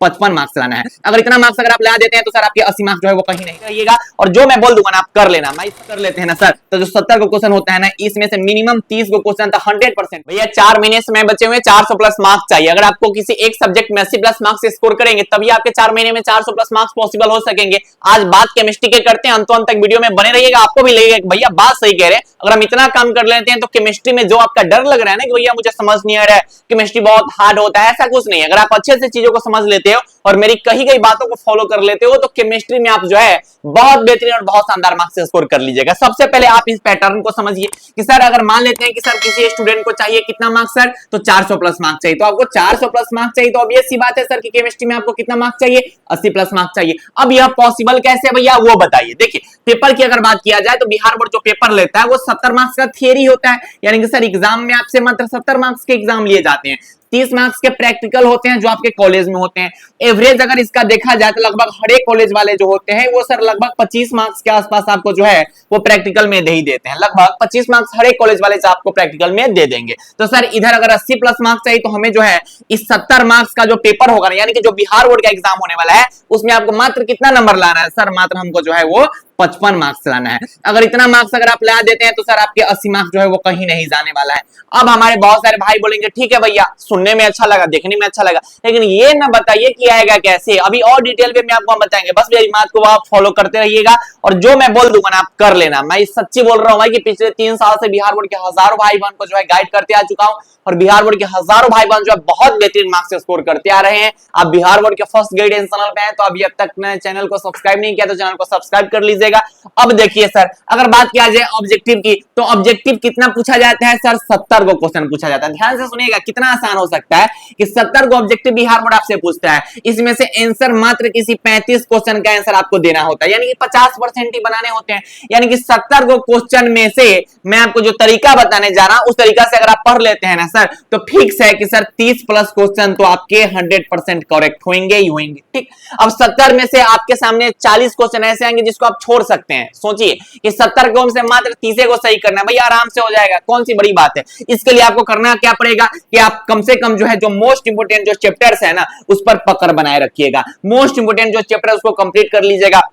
55 marks लाना है। अगर इतना मार्क्स अगर आप ला देते हैं तो सर आपके 80 मार्क्स जो है वो कहीं नहीं रहिएगा, और जो मैं बोल दूंगा ना आप कर लेना। मैं कर लेते हैं ना सर, तो जो 70 को क्वेश्चन होता है ना, इसमें से मिनिमम 30 को क्वेश्चन था 100%। भैया 4 महीने से मैं बचे हुए 400 प्लस मार्क्स चाहिए। अगर आपको किसी एक सब्जेक्ट में 80 प्लस मार्क्स स्कोर करेंगे तभी आपके 4 महीने में 400 प्लस मार्क्स पॉसिबल हो सकेंगे। आज बात केमिस्ट्री के करते हैं, अंत तक वीडियो में बने रहिएगा, आपको भी लगेगा कि भैया बात सही कह रहे हैं। अगर हम इतना काम कर लेते हैं तो केमिस्ट्री में जो आपका डर लग रहा है ना कि भैया मुझे समझ नहीं आ रहा है, केमिस्ट्री बहुत हार्ड होता है, ऐसा कुछ नहीं है। अगर आप अच्छे से चीजों को समझ लेते हो और मेरी कही गई बातों को फॉलो कर लेते हो तो केमिस्ट्री में आप जो है बहुत बेहतरीन और बहुत शानदार मार्क्स स्कोर कर लीजिएगा। सबसे पहले आप इस पैटर्न को समझिए कि सर अगर मान लेते हैं कि सर किसी स्टूडेंट को चाहिए कितना मार्क्स सर, तो 400 प्लस मार्क्स चाहिए, तो आपको 400 प्लस मार्क्स चाहिए, तो अब ये सी बात है सर कि केमिस्ट्री में आपको कितना मार्क्स चाहिए, 80 प्लस मार्क्स चाहिए। अब यह पॉसिबल कैसे है भैया वो बताइए। देखिए पेपर की अगर बात किया जाए तो बिहार बोर्ड जो पेपर लेता है वो 70 मार्क्स का थियरी होता है, यानी कि सर एग्जाम में आपसे मात्र 70 मार्क्स के एग्जाम लिए जाते हैं, 30 मार्क्स के प्रैक्टिकल होते हैं जो आपके कॉलेज में होते हैं। एवरेज अगर इसका देखा जाए तो लगभग हर एक कॉलेज वाले जो होते हैं वो सर लगभग 25 मार्क्स के आसपास आपको जो है वो प्रैक्टिकल में दे ही देते हैं। लगभग 25 मार्क्स हर एक कॉलेज वाले से आपको प्रैक्टिकल में दे देंगे। तो सर इधर अगर 80 प्लस मार्क्स चाहिए तो हमें जो है इस 70 मार्क्स का जो पेपर होगा यानी कि जो बिहार बोर्ड का एग्जाम होने वाला है उसमें आपको मात्र कितना नंबर लाना है सर, मात्र हमको जो है वो 55 मार्क्स लाना है। अगर इतना मार्क्स अगर आप ला देते हैं तो सर आपके 80 मार्क्स जो है वो कहीं नहीं जाने वाला है। अब हमारे बहुत सारे भाई बोलेंगे ठीक है भैया सुनने में अच्छा लगा, देखने में अच्छा लगा, लेकिन ये ना बताइए कि आएगा कैसे। अभी और डिटेल में आपको हम बताएंगे, बस मेरी बात को आप फॉलो करते रहिएगा और जो मैं बोल दूंगा ना आप कर लेना। मैं सच्ची बोल रहा हूँ भाई कि पिछले 3 साल से बिहार बोर्ड के हजारों भाई बहन को जो है गाइड करते आ चुका हूँ और बिहार बोर्ड के हजारों भाई बहन जो है बहुत बेहतरीन मार्क्स स्कोर करते आ रहे हैं। आप बिहार बोर्ड के फर्स्ट गाइडेंस चैनल पे हैं तो अभी अब तक ने चैनल को सब्सक्राइब नहीं किया तो चैनल को सब्सक्राइब कर लीजिएगा। अब देखिए सर अगर बात किया जाए ऑब्जेक्टिव की तो ऑब्जेक्टिव कितना पूछा जाता है सर, 70 को क्वेश्चन पूछा जाता है। ध्यान से सुनिएगा कितना आसान हो सकता है कि 70 को ऑब्जेक्टिव बिहार बोर्ड आपसे पूछता है, इसमें से आंसर मात्र किसी 35 क्वेश्चन का आंसर आपको देना होता है, यानी कि 50% ही बनाने होते हैं। यानी कि 70 को क्वेश्चन में से मैं आपको जो तरीका बताने जा रहा हूं उस तरीका से अगर आप पढ़ लेते हैं ना सर तो फिक्स है कि सर 30 प्लस क्वेश्चन तो आपके 100% करेक्ट होंगे ही होंगे। ठीक, अब 70 में से आपके सामने 40 क्वेश्चन ऐसे आएंगे जिसको आप छोड़ सकते हैं। सोचिए कि 70 को से मात्र 30 को सही करना है भैया, आराम से हो जाएगा, कौन सी बड़ी बात है। इसके लिए आपको करना क्या पड़ेगा कि आप कम से कम जो है जो मोस्ट इंपोर्टेंट जो चैप्टर्स है ना उस पर पकड़ बनाए रखिएगा। मोस्ट इंपोर्टेंट जो चैप्टर है उसको कंप्लीट कर लीजिएगा।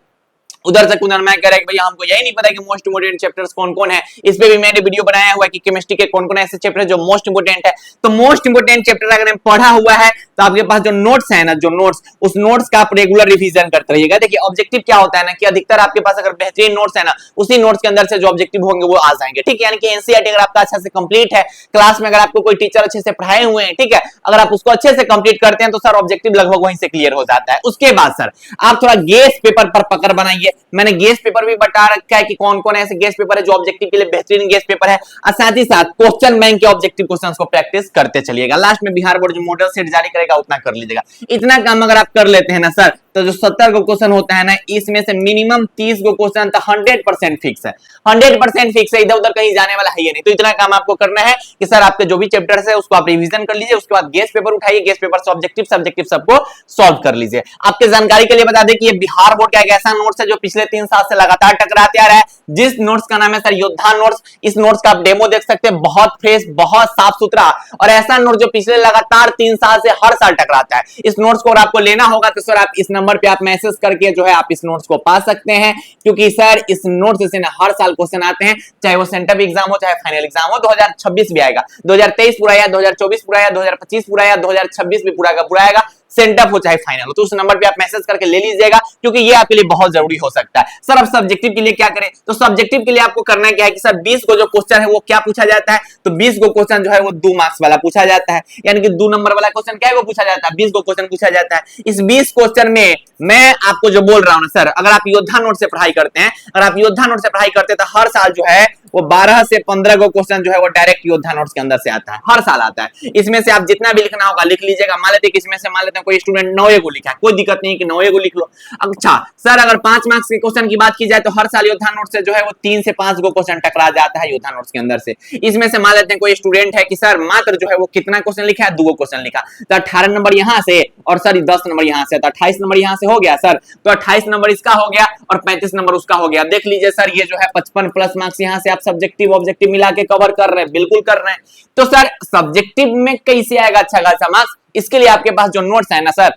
उधर से कुंदन मैं कह रहा है कि भैया हमको यही नहीं पता कि मोस्ट इंपोर्टेंट चैप्टर्स कौन कौन है। इस पे भी मैंने वीडियो बनाया हुआ है कि केमिस्ट्री के कौन कौन ऐसे चैप्टर जो मोस्ट इंपोर्टेंट है। तो मोस्ट इंपोर्टेंट चैप्टर अगर पढ़ा हुआ है तो आपके पास जो नोट्स है ना, जो नोट्स उस नोट्स का आप रेगुलर रिवीजन करते रहिएगा। देखिए ऑब्जेक्टिव क्या होता है ना कि अधिकतर आपके पास अगर बेहतरीन नोट्स है ना उसी नोट्स के अंदर से जो ऑब्जेक्टिव होंगे वो आ जाएंगे। ठीक है, यानी कि एनसीईआरटी अगर आपका अच्छा से कंप्लीट है, क्लास में अगर आपको कोई टीचर अच्छे से पढ़ाए हुए हैं, ठीक है, अगर आप उसको अच्छे से कंप्लीट करते हैं तो सर ऑब्जेक्टिव लगभग वहीं से क्लियर हो जाता है। उसके बाद सर आप थोड़ा गेस पेपर पर पकड़ बनाइए। मैंने गेस पेपर भी बता रखा है कि कौन कौन ऐसे गेस पेपर है जो ऑब्जेक्टिव के लिए बेहतरीन गेस पेपर है, और साथ ही साथ क्वेश्चन बैंक के ऑब्जेक्टिव क्वेश्चंस को प्रैक्टिस करते चलिएगा। लास्ट में बिहार बोर्ड जो मॉडल सेट जारी करेगा उतना कर लीजिएगा। इतना काम अगर आप कर लेते हैं ना सर तो जो 70 को क्वेश्चन होता है ना इसमें से मिनिमम 30 को क्वेश्चन तो 100% फिक्स है, 100% फिक्स है, इधर उधर कहीं जाने वाला है ही नहीं। तो इतना काम आपको करना है कि सर आपके जो भी चैप्टर्स है उसको आप रिवीजन कर लीजिए, उसके बाद गेस पेपर उठाइए, गेस पेपर से ऑब्जेक्टिव सब्जेक्टिव सबको सॉल्व कर लीजिए। आपके जानकारी के लिए बता दें कि ये बिहार बोर्ड का एक ऐसा नोट्स है जो पिछले 3 साल से लगातार टकराते आ रहा है, जिस नोट्स का नाम है सर योद्धा नोट्स। इस नोट्स का आप डेमो देख सकते हैं, बहुत फ्रेश, बहुत साफ सुथरा और ऐसा नोट जो पिछले लगातार 3 साल से हर साल टकराता है। इस नोट्स को अगर आपको लेना होगा तो सर आप इस नंबर पे आप मैसेज करके जो है आप इस नोट्स को पा सकते हैं, क्योंकि सर इस नोट्स से ना हर साल क्वेश्चन आते हैं, चाहे वो सेंटर एग्जाम हो चाहे फाइनल एग्जाम हो। 2026 भी आएगा, 2023 पूरा आया, 2024 पूरा आया, 2025 पूरा आया, 2026 भी पूरा का पूरा आएगा, सेंटअप हो चाहे फाइनल हो। तो उस नंबर पे आप मैसेज करके ले लीजिएगा क्योंकि ये आपके लिए बहुत जरूरी हो सकता है। सर अब सब्जेक्टिव के लिए क्या करें, तो सब्जेक्टिव के लिए आपको करना क्या है कि सर 20 को जो क्वेश्चन है वो क्या पूछा जाता है, तो 20 को क्वेश्चन जो है वो 2 मार्क्स वाला पूछा जाता है, यानी कि 2 नंबर वाला क्वेश्चन क्या है वो पूछा जाता है, 20 को क्वेश्चन पूछा जाता है। इस 20 क्वेश्चन में मैं आपको जो बोल रहा हूं ना सर, अगर आप योद्धा नोट से पढ़ाई करते हैं, अगर आप योद्धा नोट से पढ़ाई करते हैं तो हर साल जो है वो 12 से 15 को क्वेश्चन जो है वो डायरेक्ट योद्धा नोट्स के अंदर से आता है, हर साल आता है। इसमें से आप जितना भी लिखना होगा लिख लीजिएगा। मान लेते हैं इसमें से मान लेते हैं कोई स्टूडेंट 9 को लिखा है, कोई दिक्कत नहीं कि 9 को लिख लो। अच्छा सर अगर 5 मार्क्स के क्वेश्चन की बात की जाए तो हर साल योद्धा नोट से जो है वो 3 से 5 को क्वेश्चन टकरा जाता है योद्धा नोट्स के अंदर से। इसमें से मान लेते हैं कोई स्टूडेंट है कि सर मात्र जो है वो कितना क्वेश्चन लिखा है, 2 क्वेश्चन लिखा, तो 18 नंबर यहां से और सर 10 नंबर यहां से, तो 28 नंबर यहां से हो गया सर, तो 28 नंबर इसका हो गया और 35 नंबर उसका हो गया। देख लीजिए सर ये जो है 55 प्लस मार्क्स यहां से आप सब्जेक्टिव ऑब्जेक्टिव मिला के कवर कर रहे हैं, बिल्कुल कर रहे हैं। तो सर सब्जेक्टिव में कैसे आएगा अच्छा खासा मार्क्स, इसके लिए आपके पास जो नोट्स है ना सर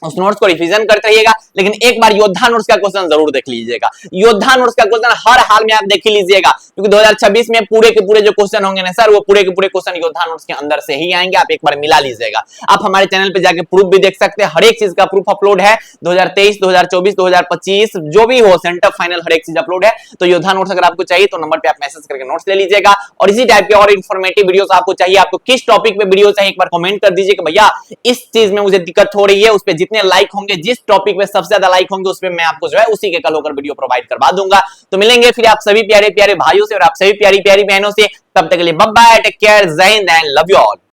उस नोट्स को रिवीजन करते रहिएगा, लेकिन एक बार योद्धा नोट्स का क्वेश्चन जरूर देख लीजिएगा। योद्धा नोट्स का क्वेश्चन हर हाल में आप देख ही लीजिएगा, क्योंकि 2026 में पूरे के पूरे जो क्वेश्चन होंगे ना सर, वो पूरे के पूरे क्वेश्चन योद्धा नोट्स के अंदर से ही आएंगे। आप एक बार मिला लीजिएगा। आप हमारे चैनल पे जाके प्रूफ भी देख सकते हैं, हर एक चीज का प्रूफ अपलोड है। 2023, 2024, 2025 जो भी हो, सेंटर फाइनल हर एक चीज अपलोड है। तो योद्धा नोट्स अगर आपको चाहिए तो नंबर पे आप मैसेज करके नोट्स ले लीजिएगा। और इसी टाइप के और इन्फॉर्मेटिव वीडियोस आपको चाहिए, आपको किस टॉपिक पे वीडियो चाहिए, एक बार कमेंट कर दीजिए कि भैया इस चीज में मुझे दिक्कत हो रही है, उस पे जितने लाइक होंगे, जिस टॉपिक पे सबसे ज्यादा लाइक होंगे, उस पे मैं आपको जो है उसी के कल होकर वीडियो प्रोवाइड करवा दूंगा। तो मिलेंगे फिर आप सभी प्यारे प्यारे भाइयों से और आप सभी प्यारी प्यारी बहनों से। तब तक के लिए बाय बाय, टेक केयर, जय Hind and love you all.